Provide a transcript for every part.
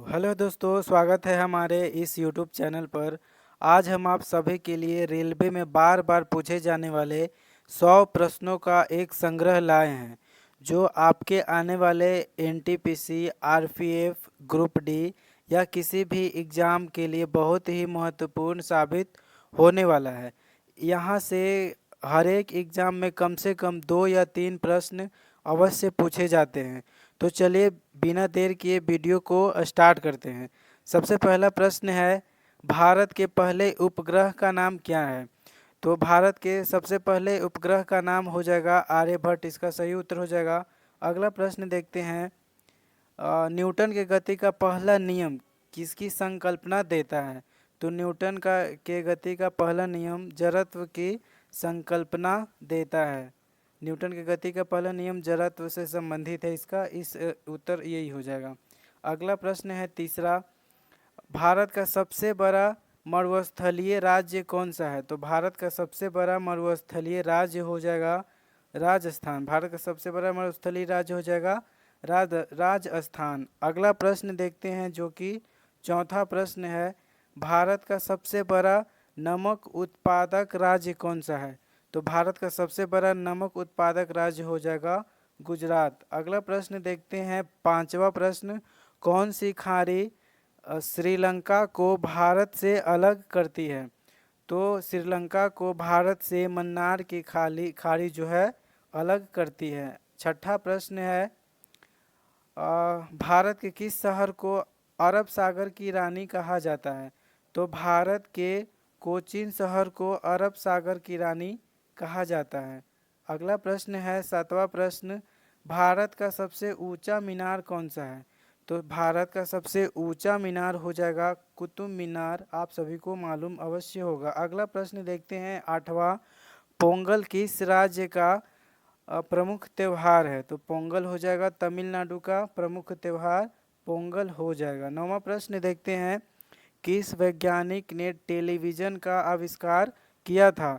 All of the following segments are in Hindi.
हेलो दोस्तों, स्वागत है हमारे इस यूट्यूब चैनल पर। आज हम आप सभी के लिए रेलवे में बार बार पूछे जाने वाले 100 प्रश्नों का एक संग्रह लाए हैं, जो आपके आने वाले एनटीपीसी, आरपीएफ, ग्रुप डी या किसी भी एग्ज़ाम के लिए बहुत ही महत्वपूर्ण साबित होने वाला है। यहाँ से हर एक एग्ज़ाम में कम से कम 2 या 3 प्रश्न अवश्य पूछे जाते हैं। तो चलिए बिना देर किए वीडियो को स्टार्ट करते हैं। सबसे पहला प्रश्न है, भारत के पहले उपग्रह का नाम क्या है? तो भारत के सबसे पहले उपग्रह का नाम हो जाएगा आर्यभट्ट, इसका सही उत्तर हो जाएगा। अगला प्रश्न देखते हैं, न्यूटन के गति का पहला नियम किसकी संकल्पना देता है? तो न्यूटन का के गति का पहला नियम जड़त्व की संकल्पना देता है। न्यूटन के गति का पहला नियम जड़त्व से संबंधित है, इसका उत्तर यही हो जाएगा। अगला प्रश्न है तीसरा, भारत का सबसे बड़ा मरुस्थलीय राज्य कौन सा है? तो भारत का सबसे बड़ा मरुस्थलीय राज्य हो जाएगा राजस्थान। भारत का सबसे बड़ा मरुस्थलीय राज्य हो जाएगा राजस्थान। अगला प्रश्न देखते हैं, जो कि चौथा प्रश्न है, भारत का सबसे बड़ा नमक उत्पादक राज्य कौन सा है? तो भारत का सबसे बड़ा नमक उत्पादक राज्य हो जाएगा गुजरात। अगला प्रश्न देखते हैं, पांचवा प्रश्न, कौन सी खाड़ी श्रीलंका को भारत से अलग करती है? तो श्रीलंका को भारत से मन्नार की खाड़ी जो है अलग करती है। छठा प्रश्न है, भारत के किस शहर को अरब सागर की रानी कहा जाता है? तो भारत के कोचीन शहर को अरब सागर की रानी कहा जाता है। अगला प्रश्न है सातवां प्रश्न, भारत का सबसे ऊंचा मीनार कौन सा है? तो भारत का सबसे ऊंचा मीनार हो जाएगा कुतुब मीनार, आप सभी को मालूम अवश्य होगा। अगला प्रश्न देखते हैं आठवां, पोंगल किस राज्य का प्रमुख त्यौहार है? तो पोंगल हो जाएगा तमिलनाडु का प्रमुख त्यौहार, पोंगल हो जाएगा। नौवां प्रश्न देखते हैं, किस वैज्ञानिक ने टेलीविज़न का आविष्कार किया था?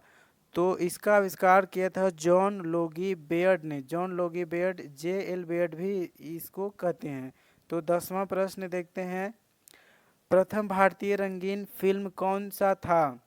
तो इसका आविष्कार किया था जॉन लोगी बेयर्ड ने। John Logie Baird, J.L. Baird भी इसको कहते हैं। तो 10वां प्रश्न देखते हैं, प्रथम भारतीय रंगीन फिल्म कौन सा था?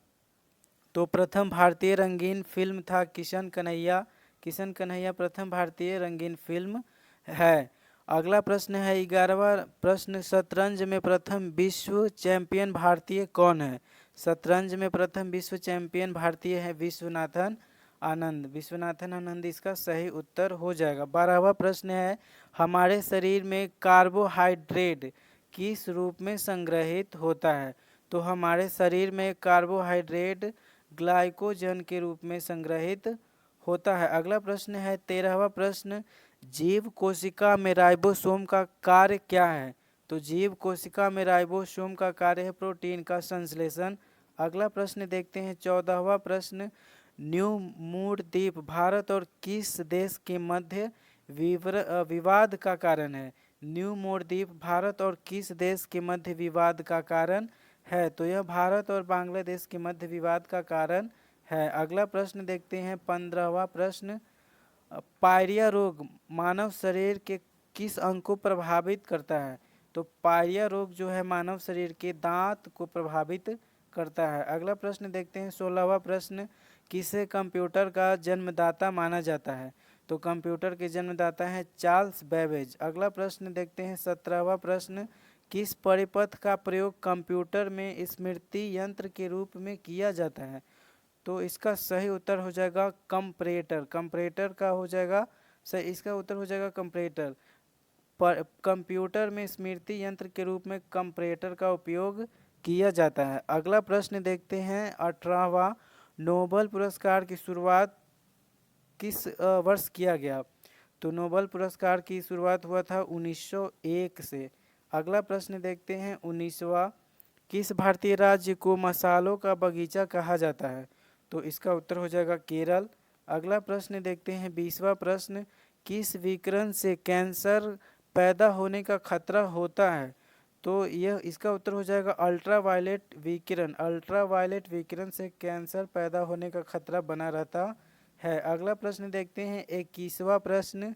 तो प्रथम भारतीय रंगीन फिल्म था किशन कन्हैया। किशन कन्हैया प्रथम भारतीय रंगीन फिल्म है। अगला प्रश्न है 11वां प्रश्न, शतरंज में प्रथम विश्व चैंपियन भारतीय कौन है? शतरंज में प्रथम विश्व चैंपियन भारतीय है विश्वनाथन आनंद। विश्वनाथन आनंद इसका सही उत्तर हो जाएगा। 12वां प्रश्न है, हमारे शरीर में कार्बोहाइड्रेट किस रूप में संग्रहित होता है? तो हमारे शरीर में कार्बोहाइड्रेट ग्लाइकोजन के रूप में संग्रहित होता है। अगला प्रश्न है 13वां प्रश्न, जीव कोशिका में राइबोसोम का कार्य क्या है? तो जीव कोशिका में राइबोसोम का कार्य है प्रोटीन का संश्लेषण। अगला प्रश्न देखते हैं 14वां प्रश्न, न्यू मूर द्वीप भारत और किस देश के मध्य विवाद का कारण है? न्यू मूर द्वीप भारत और किस देश के मध्य विवाद का कारण है? तो यह भारत और बांग्लादेश के मध्य विवाद का कारण है। अगला प्रश्न देखते हैं 15वां प्रश्न, पायरिया रोग मानव शरीर के किस अंग को प्रभावित करता है? तो पायरिया रोग जो है मानव शरीर के दांत को प्रभावित करता है। अगला प्रश्न देखते हैं 16वां प्रश्न, किसे कंप्यूटर का जन्मदाता माना जाता है? तो कंप्यूटर के जन्मदाता हैं चार्ल्स बेबेज। अगला प्रश्न देखते हैं 17वां प्रश्न, किस परिपथ का प्रयोग कंप्यूटर में स्मृति यंत्र के रूप में किया जाता है? तो इसका सही उत्तर हो जाएगा कंपैरेटर। कंपैरेटर का हो जाएगा सही, इसका उत्तर हो जाएगा कंपैरेटर। पर कंप्यूटर में स्मृति यंत्र के रूप में कंपैरेटर का उपयोग किया जाता है। अगला प्रश्न देखते हैं 18वां, नोबेल पुरस्कार की शुरुआत किस वर्ष किया गया? तो नोबेल पुरस्कार की शुरुआत हुआ था 1901 से। अगला प्रश्न देखते हैं 19वां, किस भारतीय राज्य को मसालों का बगीचा कहा जाता है? तो इसका उत्तर हो जाएगा केरल। अगला प्रश्न देखते हैं 20वां प्रश्न, किस विकिरण से कैंसर पैदा होने का खतरा होता है? तो यह इसका उत्तर हो जाएगा अल्ट्रावायलेट विकिरण। अल्ट्रावायलेट विकिरण से कैंसर पैदा होने का खतरा बना रहता है। अगला प्रश्न देखते हैं 21वां प्रश्न,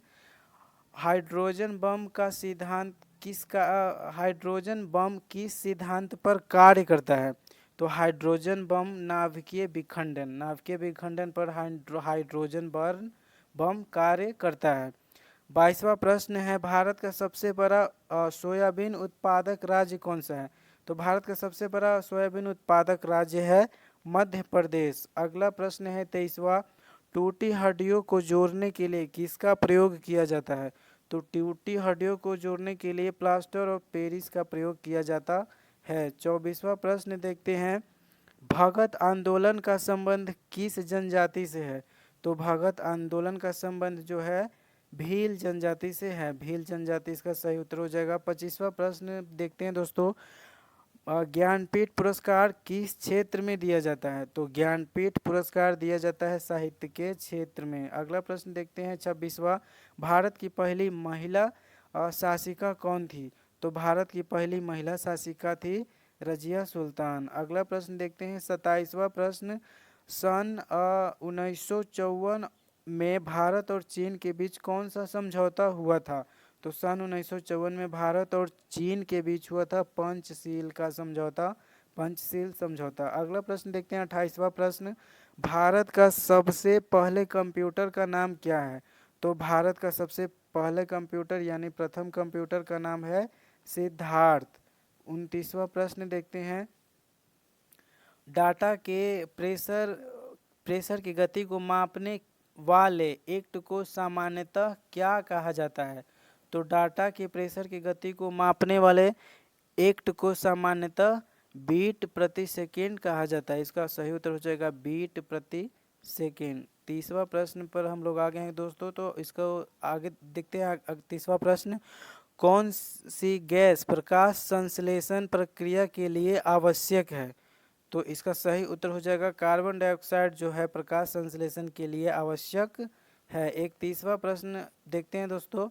हाइड्रोजन बम का सिद्धांत हाइड्रोजन बम किस सिद्धांत पर कार्य करता है? तो हाइड्रोजन बम नाभिकीय विखंडन पर हाइड्रोजन बम कार्य करता है। 22वां प्रश्न है, भारत का सबसे बड़ा सोयाबीन उत्पादक राज्य कौन सा है? तो भारत का सबसे बड़ा सोयाबीन उत्पादक राज्य है मध्य प्रदेश। अगला प्रश्न है 23वां, टूटी हड्डियों को जोड़ने के लिए किसका प्रयोग किया जाता है? तो टूटी हड्डियों को जोड़ने के लिए प्लास्टर ऑफ पेरिस का प्रयोग किया जाता है। 24वां प्रश्न देखते हैं, भगत आंदोलन का संबंध किस जनजाति से है? तो भगत आंदोलन का संबंध जो है भील जनजाति से है। भील जनजाति इसका सही उत्तर हो जाएगा। 25वां प्रश्न देखते हैं दोस्तों, ज्ञानपीठ पुरस्कार किस क्षेत्र में दिया जाता है? तो ज्ञानपीठ पुरस्कार दिया जाता है साहित्य के क्षेत्र में। अगला प्रश्न देखते हैं 26वां, भारत की पहली महिला शासिका कौन थी? तो भारत की पहली महिला शासिका थी रजिया सुल्तान। अगला प्रश्न देखते हैं 27वां प्रश्न, सन 1954 में भारत और चीन के बीच कौन सा समझौता हुआ था? तो सन 1954 में भारत और चीन के बीच हुआ था पंचशील समझौता। अगला प्रश्न देखते हैं 28वां प्रश्न, भारत का सबसे पहले कंप्यूटर का नाम क्या है? तो भारत का सबसे पहले कंप्यूटर यानी प्रथम कंप्यूटर का नाम है सिद्धार्थ। 29वां प्रश्न देखते हैं, डाटा के प्रेशर की गति को मापने वाले एक्ट को सामान्यतः क्या कहा जाता है? तो डाटा के प्रेशर की गति को मापने वाले एक्ट को सामान्यतः बीट प्रति सेकेंड कहा जाता है। इसका सही उत्तर हो जाएगा बीट प्रति सेकेंड। 30वां प्रश्न पर हम लोग आ गए हैं दोस्तों, तो इसको आगे देखते हैं। 30वां प्रश्न, कौन सी गैस प्रकाश संश्लेषण प्रक्रिया के लिए आवश्यक है? तो इसका सही उत्तर हो जाएगा कार्बन डाइऑक्साइड जो है प्रकाश संश्लेषण के लिए आवश्यक है। 31वां प्रश्न देखते हैं दोस्तों,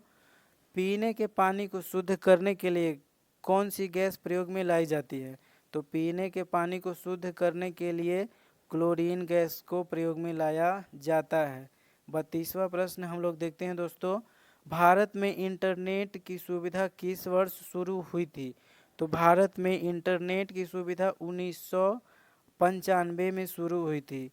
पीने के पानी को शुद्ध करने के लिए कौन सी गैस प्रयोग में लाई जाती है? तो पीने के पानी को शुद्ध करने के लिए क्लोरीन गैस को प्रयोग में लाया जाता है। 32वां प्रश्न हम लोग देखते हैं दोस्तों, भारत में इंटरनेट की सुविधा किस वर्ष शुरू हुई थी? तो भारत में इंटरनेट की सुविधा 1995 में शुरू हुई थी।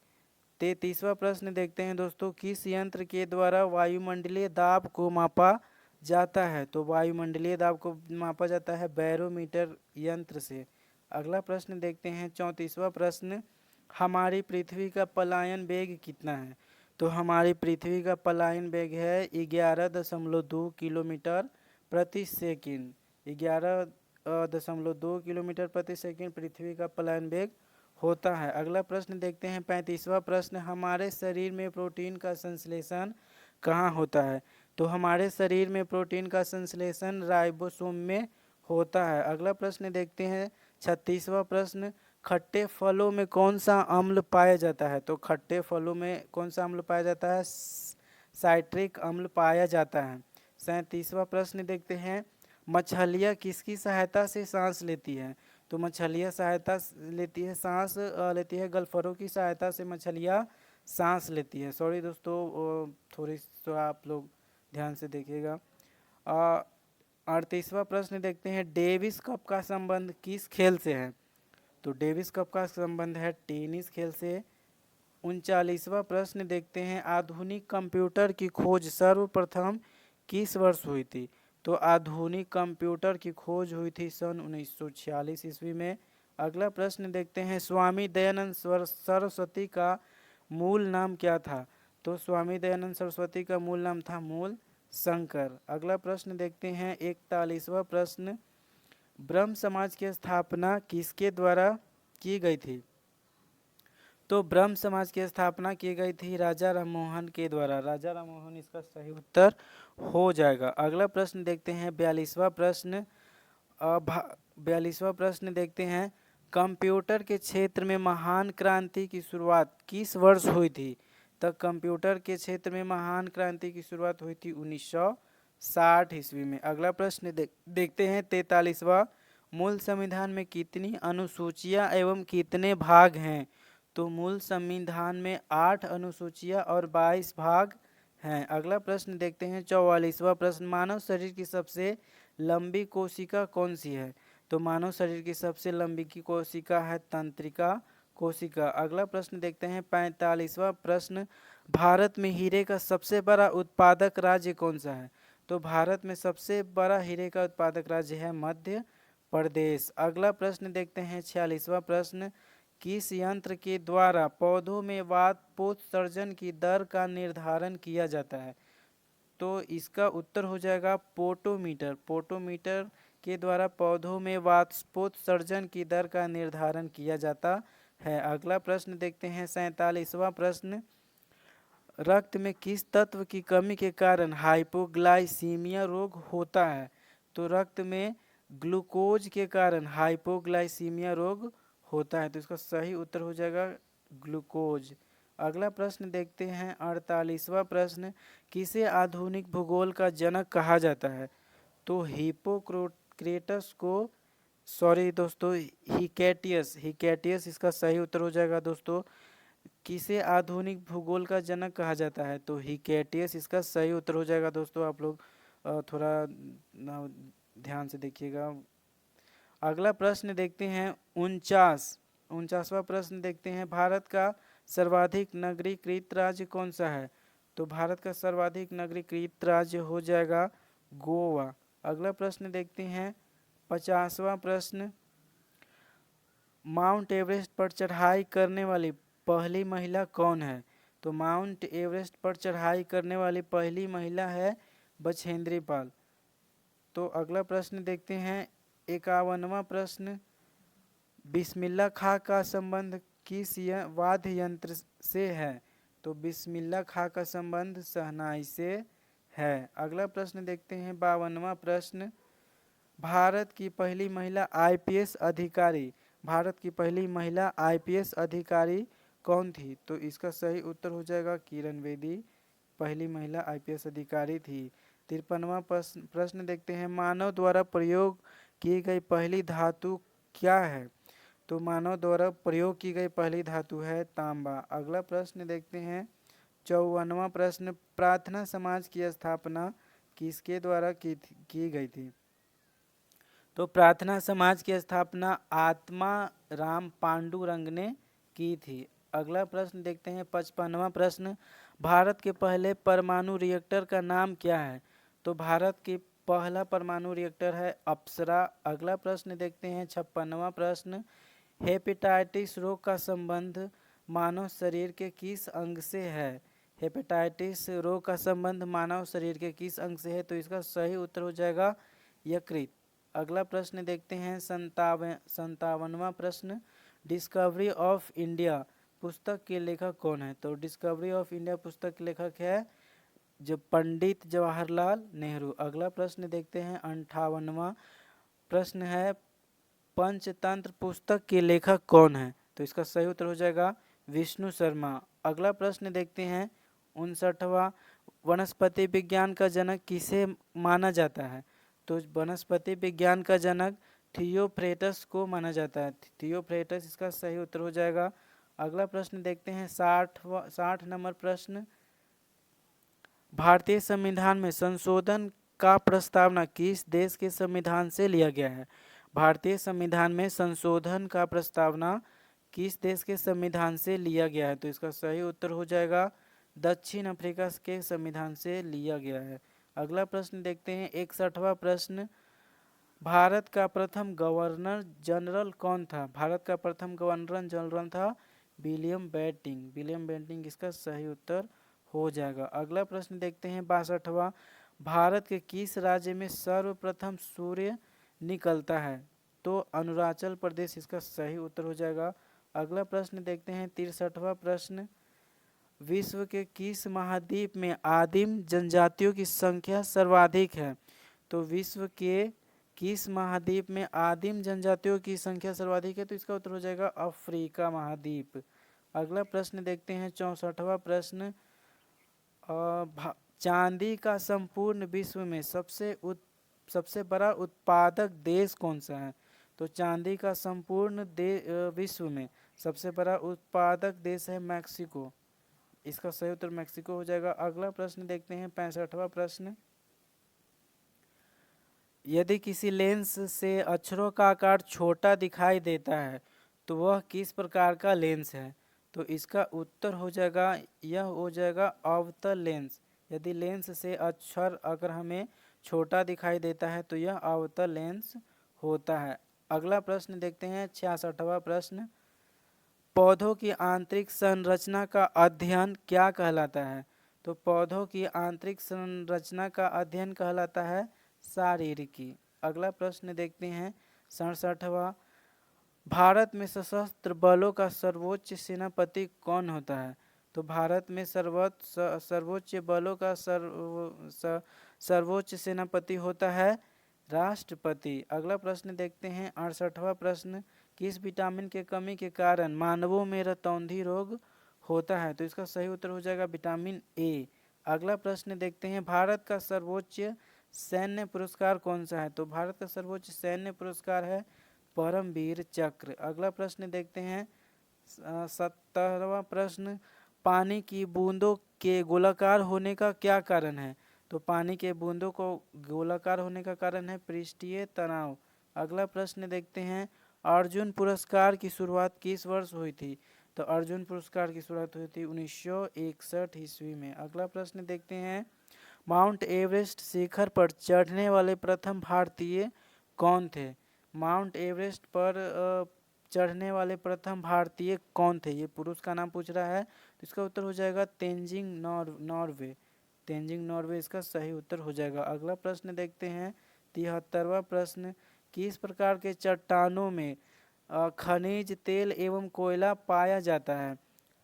33वां प्रश्न देखते हैं दोस्तों, किस यंत्र के द्वारा वायुमंडलीय दाब को मापा जाता है? तो वायुमंडलीय दाब को मापा जाता है बैरोमीटर यंत्र से। अगला प्रश्न देखते हैं 34वां प्रश्न, हमारी पृथ्वी का पलायन वेग कितना है? तो हमारी पृथ्वी का पलायन वेग है 11.2 किलोमीटर प्रति सेकंड। 11.2 किलोमीटर प्रति सेकंड पृथ्वी का पलायन वेग होता है। अगला प्रश्न देखते हैं 35वां प्रश्न, हमारे शरीर में प्रोटीन का संश्लेषण कहाँ होता है? तो हमारे शरीर में प्रोटीन का संश्लेषण राइबोसोम में होता है। अगला प्रश्न देखते हैं 36वां प्रश्न, खट्टे फलों में कौन सा अम्ल पाया जाता है? तो खट्टे फलों में कौन सा अम्ल पाया जाता है? साइट्रिक अम्ल पाया जाता है। 37वां प्रश्न देखते हैं, मछलियाँ किसकी सहायता से सांस लेती है? तो मछलियाँ लेती है गल्फरों की सहायता से मछलियाँ सांस लेती है। सॉरी दोस्तों, थोड़ी तो आप लोग ध्यान से देखिएगा। 38वां प्रश्न देखते हैं, डेविस कप का संबंध किस खेल से है? तो डेविस कप का संबंध है टेनिस खेल से। 39वां प्रश्न देखते हैं, आधुनिक कंप्यूटर की खोज सर्वप्रथम किस वर्ष हुई थी? तो आधुनिक कंप्यूटर की खोज हुई थी सन 1946 ईस्वी में। अगला प्रश्न देखते हैं, स्वामी दयानंद सरस्वती का मूल नाम क्या था? तो स्वामी दयानंद सरस्वती का मूल नाम था मूल शंकर। अगला प्रश्न देखते हैं 41वां प्रश्न, ब्रह्म समाज की स्थापना किसके द्वारा की गई थी? तो ब्रह्म समाज की स्थापना की गई थी राजा राममोहन के द्वारा। राजा राममोहन इसका सही उत्तर हो जाएगा। अगला प्रश्न देखते हैं 42वां प्रश्न। 42वां प्रश्न देखते हैं, कंप्यूटर के क्षेत्र में महान क्रांति की शुरुआत किस वर्ष हुई थी? तो कंप्यूटर के क्षेत्र में महान क्रांति की शुरुआत हुई थी 1960 ईस्वी में। अगला प्रश्न देखते हैं 43वां, मूल संविधान में कितनी अनुसूचियां एवं कितने भाग हैं? तो मूल संविधान में 8 अनुसूचियां और 22 भाग हैं। अगला प्रश्न देखते हैं 44वां प्रश्न, मानव शरीर की सबसे लंबी कोशिका कौन सी है? तो मानव शरीर की सबसे लंबी की कोशिका है तंत्रिका कोशिका। अगला प्रश्न देखते हैं 45वां प्रश्न, भारत में हीरे का सबसे बड़ा उत्पादक राज्य कौन सा है? तो भारत में सबसे बड़ा हीरे का उत्पादक राज्य है मध्य प्रदेश। अगला प्रश्न देखते हैं 46वां प्रश्न, किस यंत्र के द्वारा पौधों में वातपोत्सर्जन की दर का निर्धारण किया जाता है? तो इसका उत्तर हो जाएगा पोटोमीटर। पोटोमीटर के द्वारा पौधों में वाष्पोत्सर्जन की दर का निर्धारण किया जाता है। अगला प्रश्न देखते हैं 47वां प्रश्न, रक्त में किस तत्व की कमी के कारण हाइपोग्लाइसीमिया रोग होता है? तो रक्त में ग्लूकोज के कारण हाइपोग्लाइसीमिया रोग होता है। तो इसका सही उत्तर हो जाएगा ग्लूकोज। अगला प्रश्न देखते हैं 48वां प्रश्न, किसे आधुनिक भूगोल का जनक कहा जाता है? तो हिपोक्रेटस को, सॉरी दोस्तों, हिकैटियस इसका सही उत्तर हो जाएगा दोस्तों। किसे आधुनिक भूगोल का जनक कहा जाता है? तो हिकैटियस इसका सही उत्तर हो जाएगा दोस्तों। आप लोग थोड़ा ध्यान से देखिएगा। अगला प्रश्न देखते हैं 49वां प्रश्न देखते हैं, भारत का सर्वाधिक नगरीकृत राज्य कौन सा है? तो भारत का सर्वाधिक नगरीकृत राज्य हो जाएगा गोवा। अगला प्रश्न देखते हैं 50वां प्रश्न, माउंट एवरेस्ट पर चढ़ाई करने वाली पहली महिला कौन है? तो माउंट एवरेस्ट पर चढ़ाई करने वाली पहली महिला है बछेंद्री पाल। तो अगला प्रश्न देखते हैं 51वां प्रश्न, बिस्मिल्लाह खां का संबंध किस वाद्य यंत्र से है? तो बिस्मिल्लाह खां का संबंध शहनाई से है। अगला प्रश्न देखते हैं 52वां प्रश्न, भारत की पहली महिला आईपीएस अधिकारी, भारत की पहली महिला आईपीएस अधिकारी कौन थी? तो इसका सही उत्तर हो जाएगा किरण बेदी पहली महिला आईपीएस अधिकारी थी। 53वां प्रश्न देखते हैं, मानव द्वारा प्रयोग की गई पहली धातु क्या है? तो मानव द्वारा प्रयोग की गई पहली धातु है तांबा। अगला प्रश्न देखते हैं 54वां प्रश्न, प्रार्थना समाज की स्थापना किसके द्वारा की गई थी? तो प्रार्थना समाज की स्थापना आत्मा राम पांडुरंग ने की थी। अगला प्रश्न देखते हैं 55वां प्रश्न, भारत के पहले परमाणु रिएक्टर का नाम क्या है? तो भारत की पहला परमाणु रिएक्टर है अप्सरा। अगला प्रश्न देखते हैं 56वां प्रश्न, हेपेटाइटिस रोग का संबंध मानव शरीर के किस अंग से है? हेपेटाइटिस रोग का संबंध मानव शरीर के किस अंग से है? तो इसका सही उत्तर हो जाएगा यकृत। अगला प्रश्न देखते हैं 57वां प्रश्न, डिस्कवरी ऑफ इंडिया पुस्तक के लेखक कौन है? तो डिस्कवरी ऑफ इंडिया पुस्तक के लेखक है जो पंडित जवाहरलाल नेहरू। अगला प्रश्न देखते हैं 58वां प्रश्न है, पंचतंत्र पुस्तक के लेखक कौन है? तो इसका सही उत्तर हो जाएगा विष्णु शर्मा। अगला प्रश्न देखते हैं 59वां, वनस्पति विज्ञान का जनक किसे माना जाता है? तो वनस्पति विज्ञान का जनक थियोफ्रेटस को माना जाता है। थियोफ्रेटस इसका सही उत्तर हो जाएगा। अगला प्रश्न देखते हैं 60 नंबर प्रश्न, भारतीय संविधान में संशोधन का प्रस्तावना किस देश के संविधान से लिया गया है? भारतीय संविधान में संशोधन का प्रस्तावना किस देश के संविधान से लिया गया है? तो इसका सही उत्तर हो जाएगा दक्षिण अफ्रीका के संविधान से लिया गया है। अगला प्रश्न देखते हैं 61वां प्रश्न, भारत का प्रथम गवर्नर जनरल कौन था? भारत का प्रथम गवर्नर जनरल था विलियम बेंटिंक। विलियम बेंटिंक इसका सही उत्तर हो जाएगा। अगला प्रश्न देखते हैं 62वां, भारत के किस राज्य में सर्वप्रथम सूर्य निकलता है? तो अरुणाचल प्रदेश इसका सही उत्तर हो जाएगा। अगला प्रश्न देखते हैं 63वां प्रश्न, विश्व के किस महाद्वीप में आदिम जनजातियों की संख्या सर्वाधिक है? तो विश्व के किस महाद्वीप में आदिम जनजातियों की संख्या सर्वाधिक है? तो इसका उत्तर हो जाएगा अफ्रीका महाद्वीप। अगला प्रश्न देखते हैं 64वां प्रश्न, चांदी का संपूर्ण विश्व में सबसे बड़ा उत्पादक देश कौन सा है? तो चांदी का संपूर्ण विश्व में सबसे बड़ा उत्पादक देश है मैक्सिको। इसका सही उत्तर मैक्सिको हो जाएगा। अगला प्रश्न देखते हैं 65वां प्रश्न, यदि किसी लेंस से अक्षरों का आकार छोटा दिखाई देता है तो वह किस प्रकार का लेंस है? तो इसका उत्तर हो जाएगा, यह हो जाएगा अवतल लेंस। यदि लेंस से अक्षर अगर हमें छोटा दिखाई देता है तो यह अवतल लेंस होता है। अगला प्रश्न देखते हैं, 66वां प्रश्न। पौधों की आंतरिक संरचना का अध्ययन क्या कहलाता है? तो पौधों की आंतरिक संरचना का अध्ययन कहलाता है शारीरिकी। अगला प्रश्न देखते हैं, 67वां। भारत में सशस्त्र बलों का सर्वोच्च सेनापति कौन होता है? तो भारत में सर्वोच्च बलों का सर्वोच्च सेनापति होता है राष्ट्रपति। अगला प्रश्न देखते हैं, 68वां प्रश्न। किस विटामिन के कमी के कारण मानवों में रतौंधी रोग होता है? तो इसका सही उत्तर हो जाएगा विटामिन ए। अगला प्रश्न देखते हैं, भारत का सर्वोच्च सैन्य पुरस्कार कौन सा है? तो भारत का सर्वोच्च सैन्य पुरस्कार है परमवीर चक्र। अगला प्रश्न देखते हैं, 70वां प्रश्न। पानी की बूंदों के गोलाकार होने का क्या कारण है? तो पानी के बूंदों को गोलाकार होने का कारण है पृष्ठीय तनाव। अगला प्रश्न देखते हैं, अर्जुन पुरस्कार की शुरुआत किस वर्ष हुई थी? तो अर्जुन पुरस्कार की शुरुआत हुई थी 1961 ईस्वी में। अगला प्रश्न देखते हैं, माउंट एवरेस्ट शिखर पर चढ़ने वाले प्रथम भारतीय कौन थे? माउंट एवरेस्ट पर चढ़ने वाले प्रथम भारतीय कौन थे? ये पुरुष का नाम पूछ रहा है, तो इसका उत्तर हो जाएगा तेंजिंग नॉर्वे। तेंजिंग नॉर्वे इसका सही उत्तर हो जाएगा। अगला प्रश्न देखते हैं, 73वां प्रश्न। किस प्रकार के चट्टानों में खनिज तेल एवं कोयला पाया जाता है?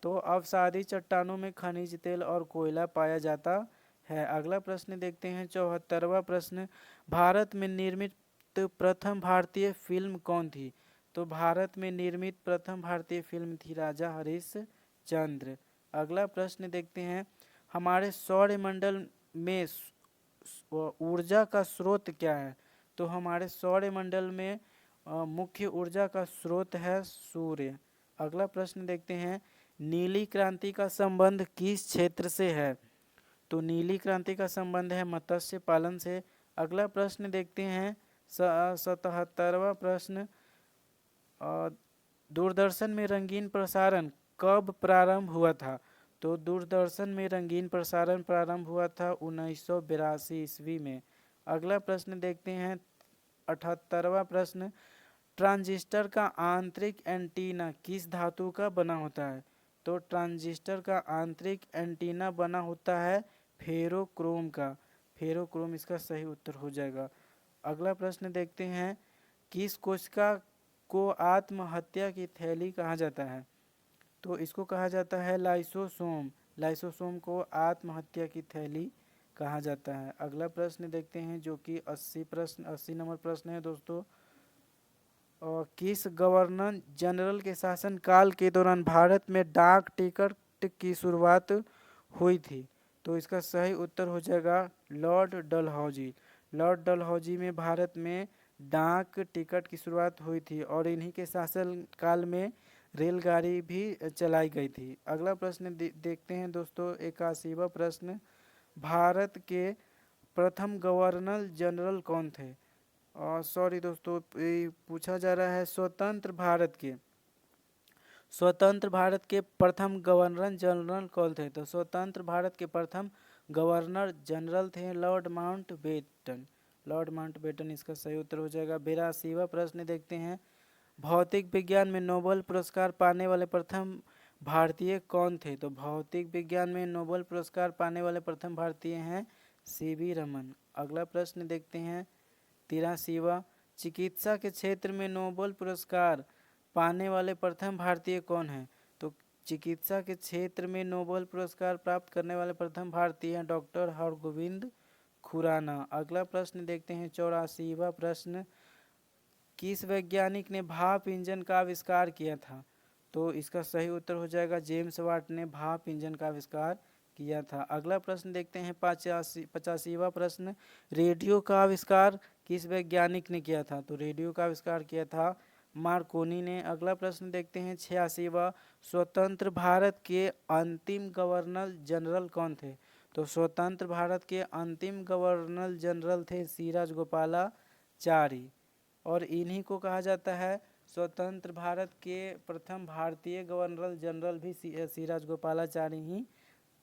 तो अवसादी चट्टानों में खनिज तेल और कोयला पाया जाता है। अगला प्रश्न देखते हैं, 74वां प्रश्न। भारत में निर्मित प्रथम भारतीय फिल्म कौन थी? तो भारत में निर्मित प्रथम भारतीय फिल्म थी राजा हरिश्चंद्र। अगला प्रश्न देखते हैं, हमारे सौरमंडल में ऊर्जा का स्रोत क्या है? तो हमारे सौरमंडल में मुख्य ऊर्जा का स्रोत है सूर्य। अगला प्रश्न देखते हैं, नीली क्रांति का संबंध किस क्षेत्र से है? तो नीली क्रांति का संबंध है मत्स्य पालन से। अगला प्रश्न देखते हैं, 77वां प्रश्न। दूरदर्शन में रंगीन प्रसारण कब प्रारंभ हुआ था? तो दूरदर्शन में रंगीन प्रसारण प्रारंभ हुआ था 1982 ईस्वी में। अगला प्रश्न देखते हैं, 78वां प्रश्न। ट्रांजिस्टर का आंतरिक एंटीना किस धातु का बना होता है? तो ट्रांजिस्टर का आंतरिक एंटीना बना होता है फेरोक्रोम का। फेरोक्रोम इसका सही उत्तर हो जाएगा। अगला प्रश्न देखते हैं, किस कोशिका को आत्महत्या की थैली कहा जाता है? तो इसको कहा जाता है लाइसोसोम। लाइसोसोम को आत्महत्या की थैली कहा जाता है। अगला प्रश्न देखते हैं, जो कि 80 नंबर प्रश्न है दोस्तों। किस गवर्नर जनरल के शासनकाल के दौरान भारत में डाक टिकट की शुरुआत हुई थी? तो इसका सही उत्तर हो जाएगा लॉर्ड डलहौजी। लॉर्ड डलहौजी में भारत में डाक टिकट की शुरुआत हुई थी और इन्हीं के शासनकाल में रेलगाड़ी भी चलाई गई थी। अगला प्रश्न देखते हैं दोस्तों, 81वां प्रश्न। भारत के प्रथम गवर्नर जनरल कौन थे? सॉरी दोस्तों, पूछा जा रहा है स्वतंत्र भारत के प्रथम गवर्नर जनरल कौन थे? तो स्वतंत्र भारत के प्रथम गवर्नर जनरल थे लॉर्ड माउंटबेटन। लॉर्ड माउंटबेटन इसका सही उत्तर हो जाएगा। 82वां प्रश्न देखते हैं, भौतिक विज्ञान में नोबेल पुरस्कार पाने वाले प्रथम भारतीय कौन थे? तो भौतिक विज्ञान में नोबेल पुरस्कार पाने वाले प्रथम भारतीय हैं सीवी रमन। अगला प्रश्न देखते हैं, 83वां। चिकित्सा के क्षेत्र में नोबेल पुरस्कार पाने वाले प्रथम भारतीय कौन हैं? तो चिकित्सा के क्षेत्र में नोबेल पुरस्कार प्राप्त करने वाले प्रथम भारतीय हैं डॉक्टर हरगोविंद खुराना। अगला प्रश्न देखते हैं, 84वां प्रश्न। किस वैज्ञानिक ने भाप इंजन का आविष्कार किया था? तो इसका सही उत्तर हो जाएगा जेम्स वाट ने भाप इंजन का आविष्कार किया था। अगला प्रश्न देखते हैं, 85वां प्रश्न। रेडियो का आविष्कार किस वैज्ञानिक ने किया था? तो रेडियो का आविष्कार किया था मार्कोनी ने। अगला प्रश्न देखते हैं, 86वां। स्वतंत्र भारत के अंतिम गवर्नर जनरल कौन थे? तो स्वतंत्र भारत के अंतिम गवर्नर जनरल थे सी राजगोपाला चारी, और इन्हीं को कहा जाता है स्वतंत्र भारत के प्रथम भारतीय गवर्नर जनरल भी सी राजगोपालाचारी ही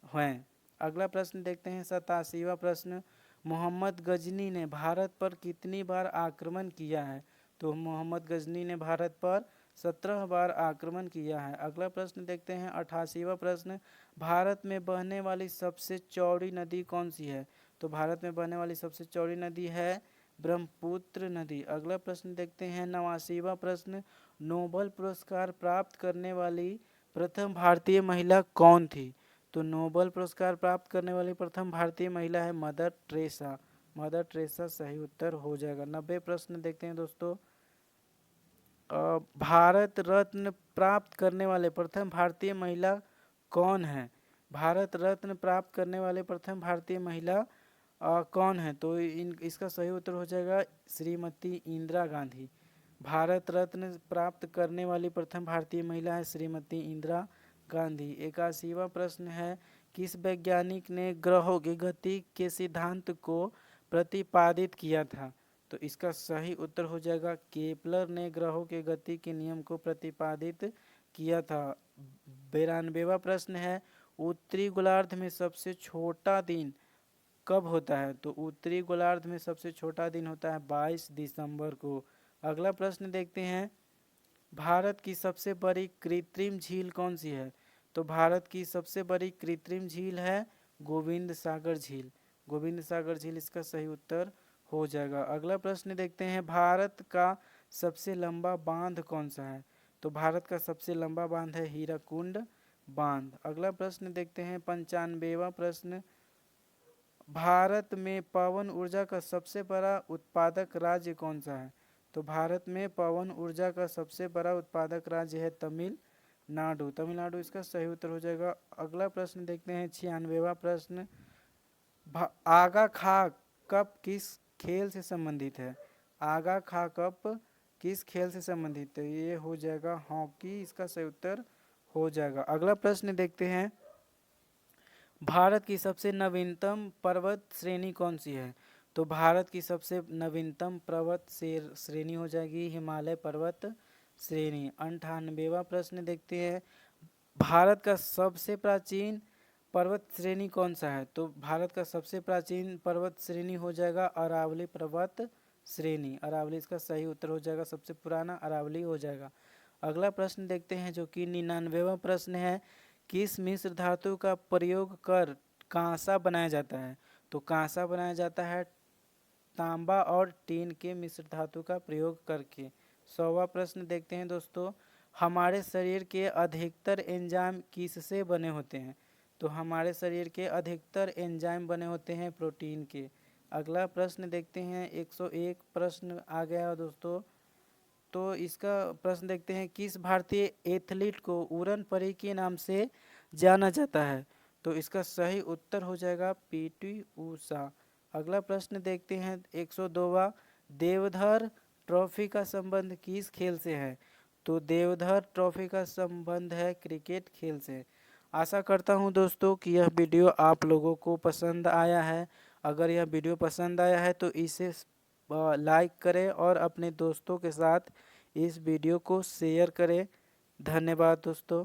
हैं। अगला प्रश्न देखते हैं 87वां प्रश्न, मोहम्मद गजनी ने भारत पर कितनी बार आक्रमण किया है? तो मोहम्मद गजनी ने भारत पर 17 बार आक्रमण किया है। अगला प्रश्न देखते हैं 88वां प्रश्न, भारत में बहने वाली सबसे चौड़ी नदी कौन सी है? तो भारत में बहने वाली सबसे चौड़ी नदी है ब्रह्मपुत्र नदी। अगला प्रश्न देखते हैं 89वां प्रश्न, नोबेल पुरस्कार प्राप्त करने वाली प्रथम भारतीय महिला कौन थी? तो नोबेल पुरस्कार प्राप्त करने वाली प्रथम भारतीय महिला है मदर टेरेसा। मदर टेरेसा सही उत्तर हो जाएगा। 90 प्रश्न देखते हैं दोस्तों, भारत रत्न प्राप्त करने वाले प्रथम भारतीय महिला कौन है? भारत रत्न प्राप्त करने वाले प्रथम भारतीय महिला कौन है? तो इसका सही उत्तर हो जाएगा श्रीमती इंदिरा गांधी। भारत रत्न प्राप्त करने वाली प्रथम भारतीय महिला है श्रीमती इंदिरा गांधी। 81वां प्रश्न है, किस वैज्ञानिक ने ग्रहों की गति के सिद्धांत को प्रतिपादित किया था? तो इसका सही उत्तर हो जाएगा केपलर ने ग्रहों के गति के नियम को प्रतिपादित किया था। 92वां प्रश्न है, उत्तरी गोलार्ध में सबसे छोटा दिन कब होता है? तो उत्तरी गोलार्ध में सबसे छोटा दिन होता है 22 दिसंबर को। अगला प्रश्न देखते हैं, भारत की सबसे बड़ी कृत्रिम झील कौन सी है? तो भारत की सबसे बड़ी कृत्रिम झील है गोविंद सागर झील। गोविंद सागर झील इसका सही उत्तर हो जाएगा। अगला प्रश्न देखते हैं, भारत का सबसे लंबा बांध कौन सा है? तो भारत का सबसे लंबा बांध है हीराकुंड बांध। अगला प्रश्न देखते हैं 95वां प्रश्न, भारत में पवन ऊर्जा का सबसे बड़ा उत्पादक राज्य कौन सा है? तो भारत में पवन ऊर्जा का सबसे बड़ा उत्पादक राज्य है तमिलनाडु। तमिलनाडु इसका सही उत्तर हो जाएगा। अगला प्रश्न देखते हैं 96वां प्रश्न, आगा खा कप किस खेल से संबंधित है? आगा खा कप किस खेल से संबंधित है? ये हो जाएगा हॉकी, इसका सही उत्तर हो जाएगा। अगला प्रश्न देखते हैं, भारत की सबसे नवीनतम पर्वत श्रेणी कौन सी है? तो भारत की सबसे नवीनतम पर्वत श्रेणी हो जाएगी हिमालय पर्वत श्रेणी। 98वां प्रश्न देखते हैं, भारत का सबसे प्राचीन पर्वत श्रेणी कौन सा है? तो भारत का सबसे प्राचीन पर्वत श्रेणी हो जाएगा अरावली पर्वत श्रेणी। अरावली इसका सही उत्तर हो जाएगा, सबसे पुराना अरावली हो जाएगा। अगला प्रश्न देखते हैं जो कि 99वां प्रश्न है, किस मिश्र धातु का प्रयोग कर कांसा बनाया जाता है? तो कांसा बनाया जाता है तांबा और टीन के मिश्र धातु का प्रयोग करके। 100वां प्रश्न देखते हैं दोस्तों, हमारे शरीर के अधिकतर एंजाइम किससे बने होते हैं? तो हमारे शरीर के अधिकतर एंजाइम बने होते हैं प्रोटीन के। अगला प्रश्न देखते हैं 101 प्रश्न आ गया दोस्तों, तो इसका प्रश्न देखते हैं, किस भारतीय एथलीट को उड़न परी के नाम से जाना जाता है? तो इसका सही उत्तर हो जाएगा पीटी ऊषा। अगला प्रश्न देखते हैं 102वां, देवधर ट्रॉफी का संबंध किस खेल से है? तो देवधर ट्रॉफी का संबंध है क्रिकेट खेल से। आशा करता हूं दोस्तों कि यह वीडियो आप लोगों को पसंद आया है। अगर यह वीडियो पसंद आया है तो इसे लाइक करें और अपने दोस्तों के साथ इस वीडियो को शेयर करें। धन्यवाद दोस्तों।